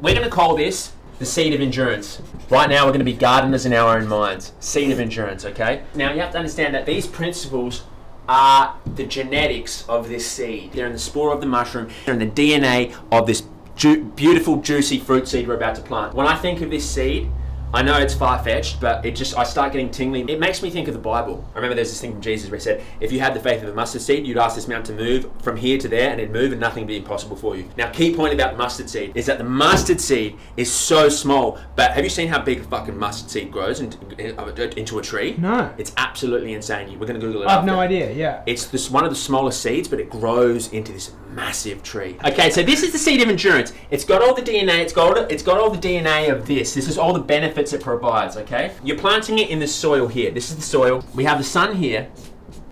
We're going to call this the seed of endurance. Right now we're going to be gardeners in our own minds. Seed of endurance, okay? Now you have to understand that these principles are the genetics of this seed. They're in the spore of the mushroom. They're in the DNA of this beautiful, juicy fruit seed we're about to plant. When I think of this seed, I know it's far-fetched, but I start getting tingling. It makes me think of the Bible. I remember there's this thing from Jesus where he said, if you had the faith of a mustard seed, you'd ask this mountain to move from here to there, and it'd move and nothing would be impossible for you. Now, key point about the mustard seed is that the mustard seed is so small, but have you seen how big a fucking mustard seed grows into a tree? No. It's absolutely insane. We're going to Google it I have no idea, yeah. It's one of the smallest seeds, but it grows into this massive tree. Okay, so this is the seed of endurance. It's got all the DNA, it's got all the DNA of this. This is all the benefits it provides, okay? You're planting it in the soil here. This is the soil. We have the sun here.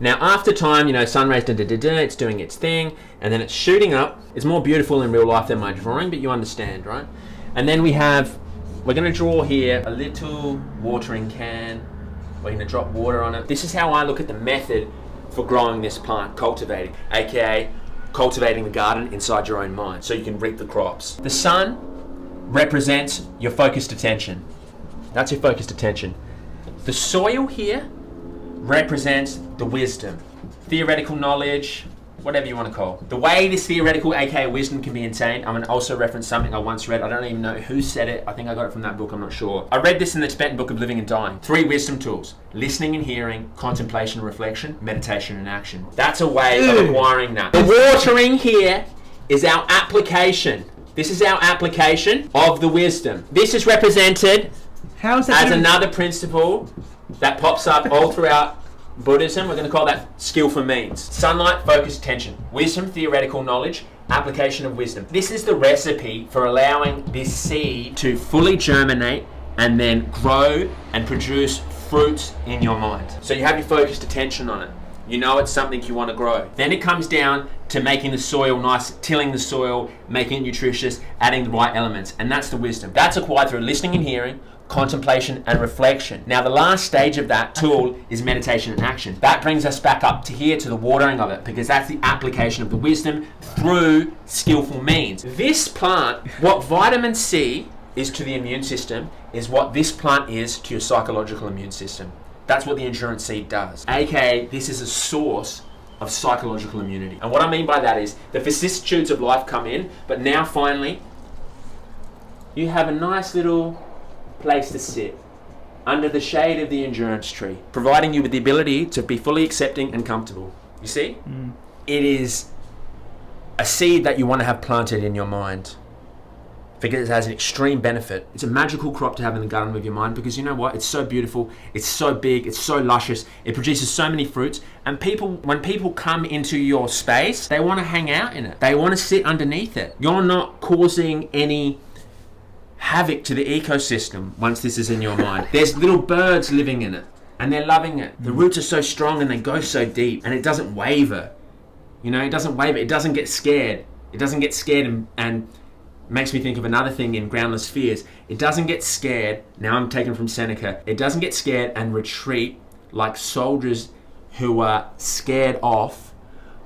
Now, after time, sun rays, it's doing its thing, and then it's shooting up. It's more beautiful in real life than my drawing, but you understand, right? And then we're going to draw here a little watering can. We're going to drop water on it. This is how I look at the method for growing this plant, cultivating, aka cultivating the garden inside your own mind so you can reap the crops. The sun represents your focused attention. That's your focused attention. The soil here represents the wisdom, theoretical knowledge, whatever you want to call it. The way this theoretical, aka wisdom, can be attained, I'm going to also reference something I once read. I don't even know who said it. I think I got it from that book, I'm not sure. I read this in the Tibetan Book of Living and Dying. 3 wisdom tools: listening and hearing, contemplation and reflection, meditation and action. That's a way of acquiring that. The watering here is our application. This is our application of the wisdom. This is represented as another principle that pops up all throughout Buddhism. We're going to call that skillful means. Sunlight, focused attention. Wisdom, theoretical knowledge, application of wisdom. This is the recipe for allowing this seed to fully germinate and then grow and produce fruits in your mind. So you have your focused attention on it. You know it's something you want to grow. Then it comes down to making the soil nice, tilling the soil, making it nutritious, adding the right elements. And that's the wisdom. That's acquired through listening and hearing, contemplation and reflection. Now the last stage of that tool is meditation and action. That brings us back up to here to the watering of it, because that's the application of the wisdom through skillful means. This plant, what vitamin C is to the immune system, is what this plant is to your psychological immune system. That's what the endurance seed does. AKA, this is a source of psychological immunity. And what I mean by that is the vicissitudes of life come in, but now finally you have a nice little place to sit under the shade of the endurance tree, providing you with the ability to be fully accepting and comfortable. You see? It is a seed that you want to have planted in your mind, because it has an extreme benefit. It's a magical crop to have in the garden of your mind, because you know what? It's so beautiful, it's so big, it's so luscious, it produces so many fruits, and when people come into your space, they want to hang out in it. They want to sit underneath it. You're not causing any havoc to the ecosystem once this is in your mind. There's little birds living in it, and they're loving it. The roots are so strong and they go so deep, and it doesn't waver. It doesn't waver. It doesn't get scared. It doesn't get scared and makes me think of another thing in Groundless Fears. It doesn't get scared. Now I'm taken from Seneca. It doesn't get scared and retreat like soldiers who are scared off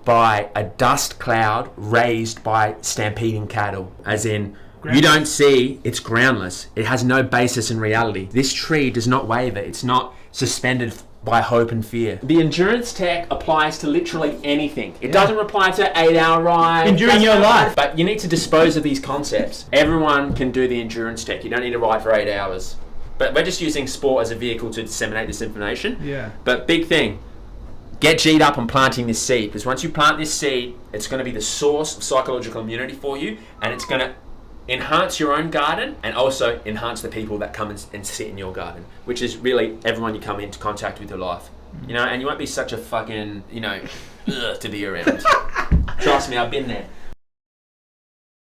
by a dust cloud raised by stampeding cattle. As in, you don't see, it's groundless. It has no basis in reality. This tree does not waver. It's not suspended by hope and fear. The endurance tech applies to literally anything. It doesn't apply to 8-hour ride. Enduring your life. But you need to dispose of these concepts. Everyone can do the endurance tech. You don't need to ride for 8 hours. But we're just using sport as a vehicle to disseminate this information. Yeah. But big thing, get G'd up on planting this seed. Because once you plant this seed, it's going to be the source of psychological immunity for you. And it's going to enhance your own garden and also enhance the people that come and sit in your garden, which is really everyone you come into contact with your life. And you won't be such a fucking, to be around. Trust me, I've been there.